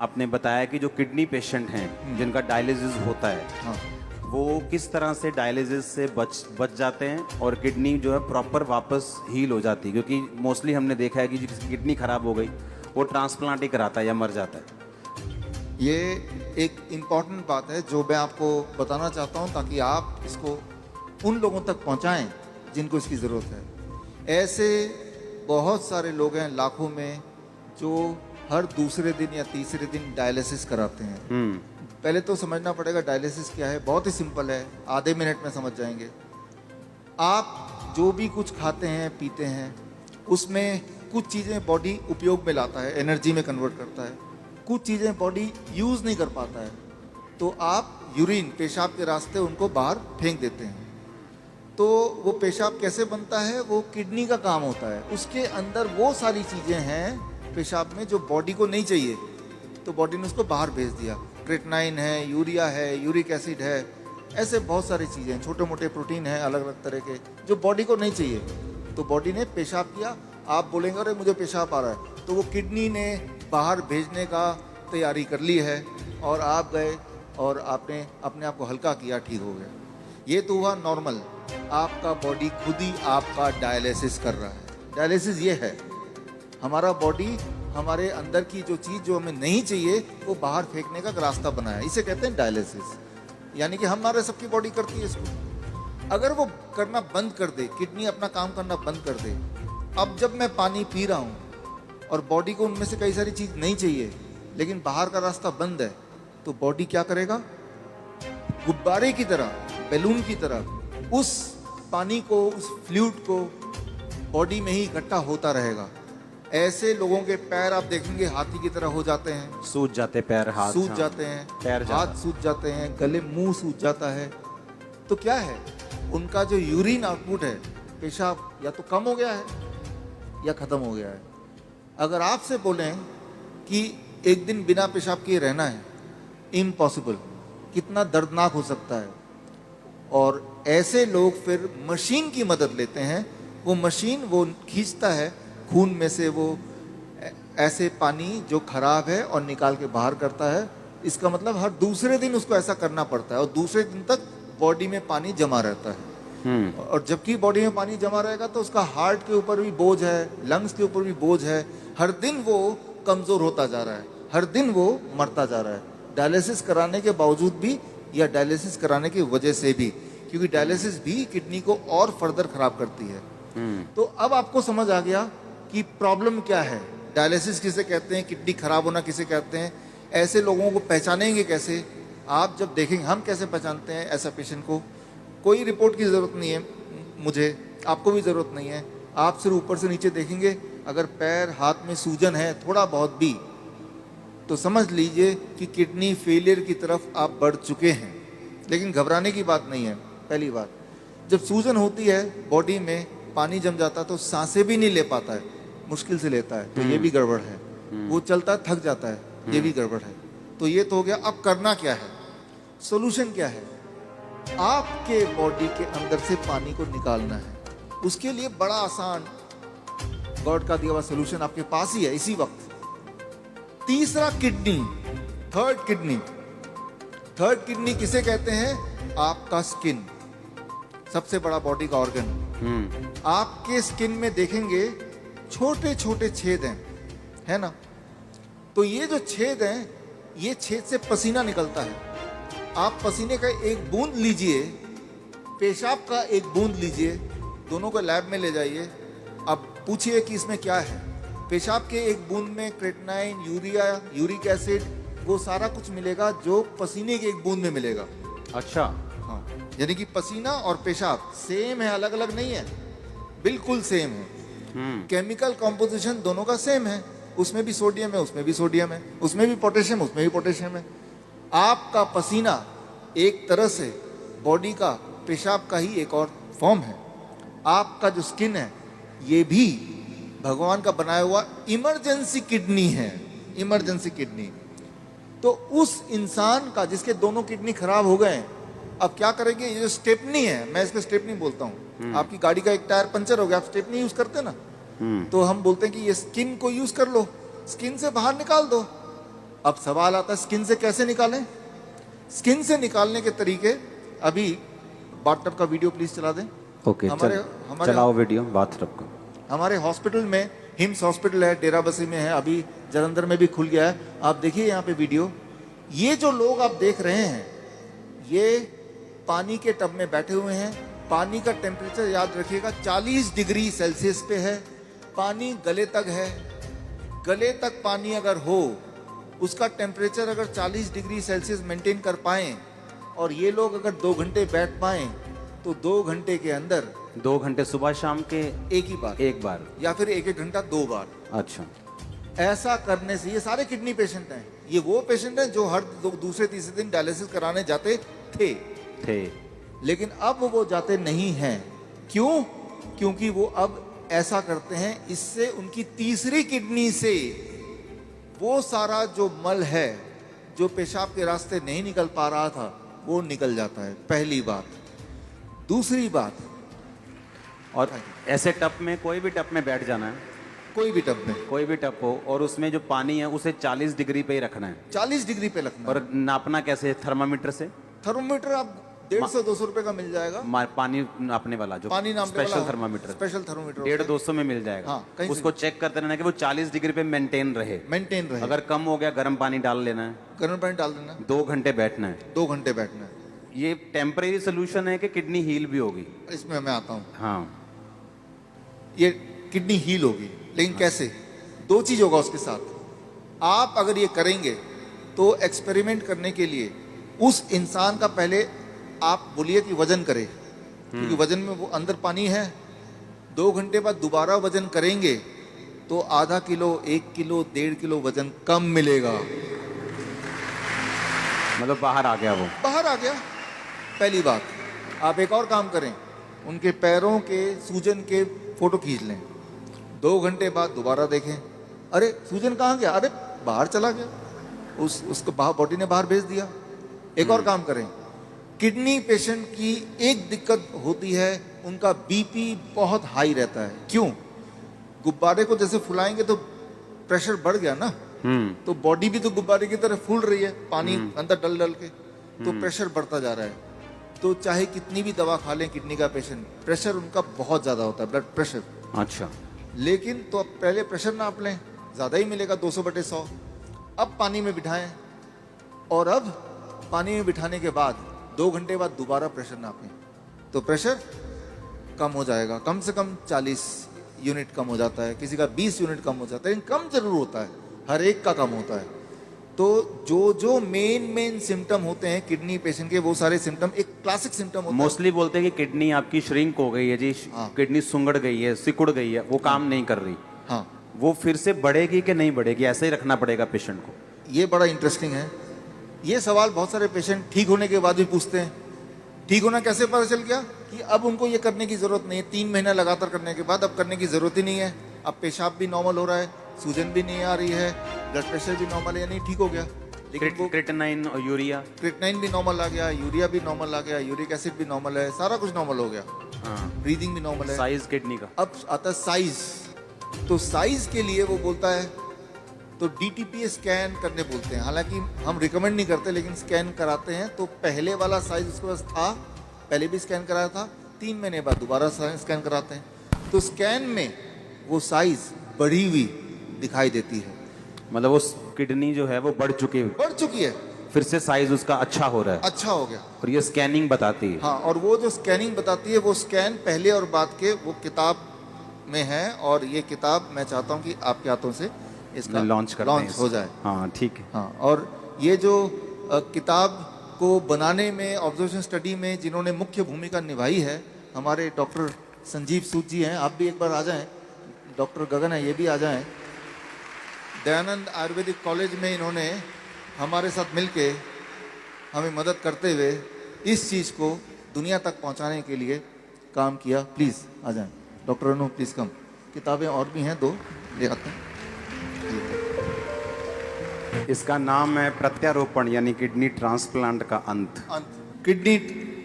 आपने बताया कि जो किडनी पेशेंट हैं जिनका डायलिसिस होता है, हाँ, वो किस तरह से डायलिसिस से बच जाते हैं और किडनी जो है प्रॉपर वापस हील हो जाती है, क्योंकि मोस्टली हमने देखा है कि जिसकी किडनी खराब हो गई वो ट्रांसप्लांट ही कराता है या मर जाता है। ये एक इम्पॉर्टेंट बात है जो मैं आपको बताना चाहता हूँ ताकि आप इसको उन लोगों तक पहुँचाएं जिनको इसकी ज़रूरत है। ऐसे बहुत सारे लोग हैं लाखों में जो हर दूसरे दिन या तीसरे दिन डायलिसिस कराते हैं। पहले तो समझना पड़ेगा डायलिसिस क्या है। बहुत ही सिंपल है, आधे मिनट में समझ जाएंगे। आप जो भी कुछ खाते हैं पीते हैं उसमें कुछ चीज़ें बॉडी उपयोग में लाता है, एनर्जी में कन्वर्ट करता है, कुछ चीज़ें बॉडी यूज़ नहीं कर पाता है, तो आप यूरिन पेशाब के रास्ते उनको बाहर फेंक देते हैं। तो वो पेशाब कैसे बनता है, वो किडनी का काम होता है। उसके अंदर वो सारी चीज़ें हैं पेशाब में जो बॉडी को नहीं चाहिए, तो बॉडी ने उसको बाहर भेज दिया। क्रेटनाइन है, यूरिया है, यूरिक एसिड है, ऐसे बहुत सारी चीज़ें हैं, छोटे मोटे प्रोटीन हैं अलग अलग तरह के जो बॉडी को नहीं चाहिए। तो बॉडी ने पेशाब किया, आप बोलेंगे अरे मुझे पेशाब आ रहा है, तो वो किडनी ने बाहर भेजने का तैयारी कर ली है और आप गए और आपने अपने आप को हल्का किया, ठीक हो गया। ये तो हुआ नॉर्मल। आपका बॉडी खुद ही आपका डायलिसिस कर रहा है। डायलिसिस ये है, हमारा बॉडी हमारे अंदर की जो चीज़ जो हमें नहीं चाहिए वो बाहर फेंकने का रास्ता बनाया है, इसे कहते हैं डायलिसिस। यानी कि हमारे सबकी बॉडी करती है इसको। अगर वो करना बंद कर दे, किडनी अपना काम करना बंद कर दे, अब जब मैं पानी पी रहा हूँ और बॉडी को उनमें से कई सारी चीज़ नहीं चाहिए लेकिन बाहर का रास्ता बंद है, तो बॉडी क्या करेगा, गुब्बारे की तरह, बैलून की तरह उस पानी को, उस फ्लूइड को बॉडी में ही इकट्ठा होता रहेगा। ऐसे लोगों के पैर आप देखेंगे हाथी की तरह हो जाते हैं, सूज जाते पैर, हाथ सूज हाँ, जाते हैं, पैर हाथ सूज जाते हैं, गले मुंह सूज जाता है। तो क्या है, उनका जो यूरिन आउटपुट है, पेशाब या तो कम हो गया है या खत्म हो गया है। अगर आपसे बोलें कि एक दिन बिना पेशाब किए रहना है, इम्पॉसिबल, कितना दर्दनाक हो सकता है। और ऐसे लोग फिर मशीन की मदद लेते हैं। वो मशीन वो खींचता है खून में से वो ऐसे पानी जो खराब है और निकाल के बाहर करता है। इसका मतलब हर दूसरे दिन उसको ऐसा करना पड़ता है और दूसरे दिन तक बॉडी में पानी जमा रहता है। और जबकि बॉडी में पानी जमा रहेगा तो उसका हार्ट के ऊपर भी बोझ है, लंग्स के ऊपर भी बोझ है। हर दिन वो कमज़ोर होता जा रहा है, हर दिन वो मरता जा रहा है, डायलिसिस कराने के बावजूद भी या डायलिसिस कराने की वजह से भी, क्योंकि डायलिसिस भी किडनी को और फर्दर खराब करती है। तो अब आपको समझ आ गया कि प्रॉब्लम क्या है, डायलिसिस किसे कहते हैं, किडनी खराब होना किसे कहते हैं। ऐसे लोगों को पहचानेंगे कैसे, आप जब देखेंगे। हम कैसे पहचानते हैं ऐसा पेशेंट को, कोई रिपोर्ट की ज़रूरत नहीं है मुझे, आपको भी ज़रूरत नहीं है। आप सिर्फ ऊपर से नीचे देखेंगे, अगर पैर हाथ में सूजन है थोड़ा बहुत भी, तो समझ लीजिए कि किडनी फेलियर की तरफ आप बढ़ चुके हैं। लेकिन घबराने की बात नहीं है। पहली बात, जब सूजन होती है बॉडी में, पानी जम जाता है तो सांसें भी नहीं ले पाता है, मुश्किल से लेता है, तो ये भी गड़बड़ है। वो चलता है थक जाता है, ये भी गड़बड़ है। तो ये तो हो गया। अब करना क्या है, सोल्यूशन क्या है, आपके बॉडी के अंदर से पानी को निकालना है। उसके लिए बड़ा आसान गॉड का दिया हुआ सोल्यूशन आपके पास ही है इसी वक्त। तीसरा kidney, third kidney. Third kidney किसे कहते हैं, आपका स्किन, सबसे बड़ा बॉडी का ऑर्गन। आपके स्किन में देखेंगे छोटे छोटे छेद हैं, है ना। तो ये जो छेद हैं, ये छेद से पसीना निकलता है। आप पसीने का एक बूंद लीजिए, पेशाब का एक बूंद लीजिए, दोनों को लैब में ले जाइए। अब पूछिए कि इसमें क्या है। पेशाब के एक बूंद में क्रेटनाइन, यूरिया, यूरिक एसिड, वो सारा कुछ मिलेगा जो पसीने के एक बूंद में मिलेगा। अच्छा, हाँ, यानी कि पसीना और पेशाब सेम है, अलग अलग नहीं है, बिल्कुल सेम है। केमिकल कॉम्पोजिशन दोनों का सेम है, उसमें भी सोडियम है, उसमें भी सोडियम है, उसमें भी पोटेशियम, उसमें भी पोटेशियम है। आपका पसीना एक तरह से बॉडी का पेशाब का ही एक और फॉर्म है। आपका जो स्किन है, ये भी भगवान का बनाया हुआ इमरजेंसी किडनी है, इमरजेंसी किडनी। तो उस इंसान का जिसके दोनों किडनी खराब हो गए, अब क्या करेंगे, ये जो स्टेपनी है, मैं इसको स्टेपनी बोलता हूँ। आपकी गाड़ी का एक टायर पंचर हो गया, आप स्टेपनी यूज करते हैं ना, तो हम बोलते हैं कि ये स्किन को यूज कर लो, स्किन से बाहर निकाल दो। अब सवाल आता है स्किन से कैसे निकालें। स्किन से निकालने के तरीके, अभी बाथटब का वीडियो प्लीज चला दें। ओके, चलाओ वीडियो बाथटब को। हमारे हॉस्पिटल में, हिम्स हॉस्पिटल है, डेरा बसी में है, अभी जलंधर में भी खुल गया है। आप देखिए यहाँ पे वीडियो। ये जो लोग आप देख रहे हैं, ये पानी के टब में बैठे हुए हैं। पानी का टेम्परेचर याद रखिएगा 40 डिग्री सेल्सियस पे है। पानी गले तक है। गले तक पानी अगर हो, उसका टेम्परेचर अगर 40 डिग्री सेल्सियस मेंटेन कर पाएं, और ये लोग अगर 2 घंटे बैठ पाएं, तो 2 घंटे के अंदर 2 घंटे सुबह शाम के एक बार या फिर 1-1 घंटा 2 बार। अच्छा, ऐसा करने से, ये सारे किडनी पेशेंट हैं, ये वो पेशेंट हैं जो हर दूसरे तीसरे दिन डायलिसिस कराने जाते थे, लेकिन अब वो जाते नहीं हैं। क्यों? क्योंकि वो अब ऐसा करते हैं, इससे उनकी तीसरी किडनी से वो सारा जो मल है, जो पेशाब के रास्ते नहीं निकल पा रहा था, वो निकल जाता है। पहली बात। दूसरी बात, और ऐसे टब में, कोई भी टब में बैठ जाना है, कोई भी टब में, कोई भी टब हो, और उसमें जो पानी है उसे 40 डिग्री पे ही रखना है। 40 डिग्री पे रखना है। और नापना कैसे? थर्मामीटर से। थर्मोमीटर आप 150-200 रुपए का मिल जाएगा। पानी नापने वाला जो पानी नापने स्पेशल वाला थर्मामीटर, स्पेशल थर्मोमीटर 150-200 में मिल जाएगा। हाँ, कहीं उसको चेक करते रहना कि वो 40 डिग्री पे मेंटेन रहे। अगर कम हो गया, गर्म पानी डाल लेना है, गर्म पानी डाल देना, 2 घंटे बैठना है। 2 घंटे बैठना है। ये टेम्परेरी सोल्यूशन है कि किडनी हील भी होगी? इसमें मैं आता हूँ। हाँ, ये किडनी हील होगी, लेकिन कैसे? 2 चीज होगा उसके साथ। आप अगर ये करेंगे तो एक्सपेरिमेंट करने के लिए उस इंसान का पहले आप बोलिए कि वजन करे, क्योंकि वजन में वो अंदर पानी है। 2 घंटे बाद दोबारा वजन करेंगे तो आधा किलो, 1 किलो, 1.5 किलो वजन कम मिलेगा। मतलब बाहर आ गया, वो बाहर आ गया। पहली बात। आप एक और काम करें, उनके पैरों के सूजन के फोटो खींच लें। 2 घंटे बाद दोबारा देखें, अरे सूजन कहाँ गया? अरे बाहर चला गया, उसको बॉडी ने बाहर भेज दिया। एक और काम करें, किडनी पेशेंट की एक दिक्कत होती है, उनका बीपी बहुत हाई रहता है। क्यों? गुब्बारे को जैसे फुलाएंगे तो प्रेशर बढ़ गया ना, तो बॉडी भी तो गुब्बारे की तरह फूल रही है, पानी अंदर डल डल के, तो प्रेशर बढ़ता जा रहा है। तो चाहे कितनी भी दवा खा लें किडनी का पेशेंट, प्रेशर उनका बहुत ज्यादा होता है, ब्लड प्रेशर। अच्छा, लेकिन तो अब पहले प्रेशर नाप लें, ज्यादा ही मिलेगा 200/100। अब पानी में बिठाएं, और अब पानी में बिठाने के बाद 2 घंटे बाद दोबारा प्रेशर नापें, तो प्रेशर कम हो जाएगा। कम से कम 40 यूनिट कम हो जाता है, किसी का 20 यूनिट कम हो जाता है, लेकिन कम जरूर होता है, हर एक का कम होता है। तो जो मेन सिम्टम होते हैं किडनी पेशेंट के, वो सारे सिम्टम एक क्लासिक सिम्टम होता है। मोस्टली बोलते हैं कि किडनी आपकी श्रिंक हो गई है जी, किडनी सुंगड़ गई है, सिकुड़ गई है, वो काम नहीं कर रही। हाँ, वो फिर से बढ़ेगी कि नहीं बढ़ेगी? ऐसे ही रखना पड़ेगा पेशेंट को? ये बड़ा इंटरेस्टिंग है। ये सवाल बहुत सारे पेशेंट ठीक होने के बाद भी पूछते हैं। ठीक होना कैसे पता चल गया? कि अब उनको ये करने की जरूरत नहीं है। 3 महीना लगातार करने के बाद अब करने की जरूरत ही नहीं है। अब पेशाब भी नॉर्मल हो रहा है, सूजन भी नहीं आ रही है, ब्लड प्रेशर भी नॉर्मल है, यानी ठीक हो गया। लेकिन वो क्रिएटिनिन और यूरिया, क्रिएटिनिन भी नॉर्मल आ गया, यूरिया भी नॉर्मल आ गया, यूरिक एसिड भी नॉर्मल है, सारा कुछ नॉर्मल हो गया। ब्रीदिंग भी नॉर्मल है। साइज किडनी का। अब आता है साइज। तो साइज के लिए वो बोलता है, तो डीटीपी स्कैन करने बोलते हैं। हालांकि हम रिकमेंड नहीं करते, लेकिन स्कैन कराते हैं। तो पहले वाला साइज उसके पास था, पहले भी स्कैन कराया था, 3 महीने बाद दोबारा स्कैन कराते हैं। तो स्कैन में वो साइज बढ़ी हुई दिखाई देती है, मतलब वो किडनी जो है वो बढ़ चुकी है, फिर से साइज उसका अच्छा हो रहा है, अच्छा हो गया। और ये स्कैनिंग बताती है। हाँ, और वो जो स्कैनिंग बताती है, वो स्कैन पहले और बाद के वो किताब में है। और ये किताब मैं चाहता हूँ कि आपके हाथों से इसका लॉन्च हो जाए। हाँ, ठीक है। हाँ, और ये जो किताब को बनाने में, ऑब्जर्वेशन स्टडी में जिन्होंने मुख्य भूमिका निभाई है, हमारे डॉक्टर संजीव सूद जी हैं। आप भी एक बार आ जाएं। डॉक्टर गगन है, ये भी आ जाएं। दयानंद आयुर्वेदिक कॉलेज में इन्होंने हमारे साथ मिलके हमें मदद करते हुए इस चीज़ को दुनिया तक पहुंचाने के लिए काम किया। प्लीज़ आ जाएं। डॉक्टर अनु, प्लीज़ कम। किताबें और भी हैं, 2 ले आते हैं। इसका नाम है प्रत्यारोपण, यानी किडनी ट्रांसप्लांट का अंत। किडनी,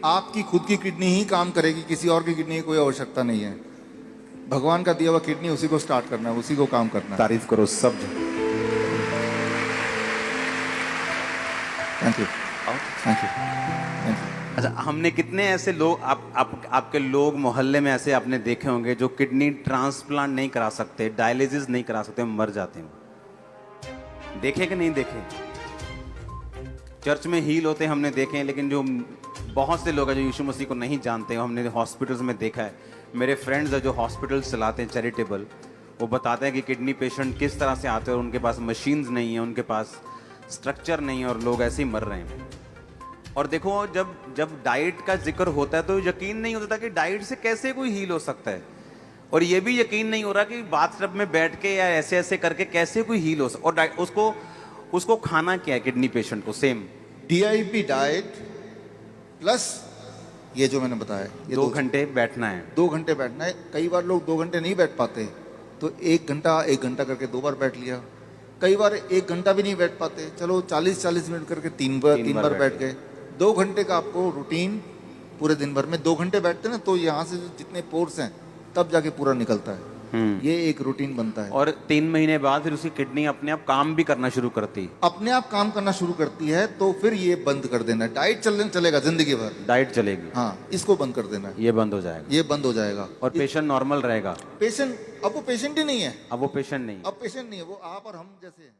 आपकी खुद की किडनी ही काम करेगी, किसी और की किडनी की कोई आवश्यकता नहीं है। भगवान का दिया हुआ किडनी, उसी को स्टार्ट करना है, उसी को काम करना है। तारीफ करो सब। थैंक यू, आओ। Thank you, thank you. अच्छा, हमने कितने ऐसे लोग आपके लोग मोहल्ले में ऐसे आपने देखे होंगे जो किडनी ट्रांसप्लांट नहीं करा सकते, डायलिसिस नहीं करा सकते, मर जाते हैं। देखे कि नहीं देखे? चर्च में हील होते हमने देखे हैं, लेकिन जो बहुत से लोग हैं जो यीशु मसीह को नहीं जानते, हमने हॉस्पिटल्स में देखा है। मेरे फ्रेंड्स हैं जो हॉस्पिटल्स चलाते हैं चैरिटेबल, वो बताते हैं कि किडनी पेशेंट किस तरह से आते हैं और उनके पास मशीन्स नहीं है, उनके पास स्ट्रक्चर नहीं है और लोग ऐसे ही मर रहे हैं। और देखो, जब डाइट का जिक्र होता है तो यकीन नहीं होता कि डाइट से कैसे कोई हील हो सकता है, और ये भी यकीन नहीं हो रहा कि बाथटब में बैठ के या ऐसे ऐसे करके कैसे कोई हील हो सकता। और उसको खाना क्या है किडनी पेशेंट को? सेम DIP डाइट प्लस ये जो मैंने बताया, ये 2 घंटे बैठना है। 2 घंटे बैठना है। कई बार लोग 2 घंटे नहीं बैठ पाते, तो 1 घंटा करके 2 बार बैठ लिया। कई बार 1 घंटा भी नहीं बैठ पाते, चलो 40 मिनट करके 3 बार बैठ गए। 2 घंटे का आपको रूटीन पूरे दिन भर में 2 घंटे बैठते ना, तो यहाँ से जितने पोर्स हैं तब जाके पूरा निकलता है। ये एक रूटीन बनता है। और 3 महीने बाद फिर उसकी किडनी अपने आप काम भी करना शुरू करती है। अपने आप काम करना शुरू करती है, तो फिर ये बंद कर देना है। डाइट चलेगा जिंदगी भर, डाइट चलेगी, हाँ, इसको बंद कर देना है। ये बंद हो जाएगा, ये बंद हो जाएगा और पेशेंट नॉर्मल रहेगा। पेशेंट अब वो पेशेंट ही नहीं है, अब वो पेशेंट नहीं। अब पेशेंट नहीं है, वो आप और हम जैसे हैं।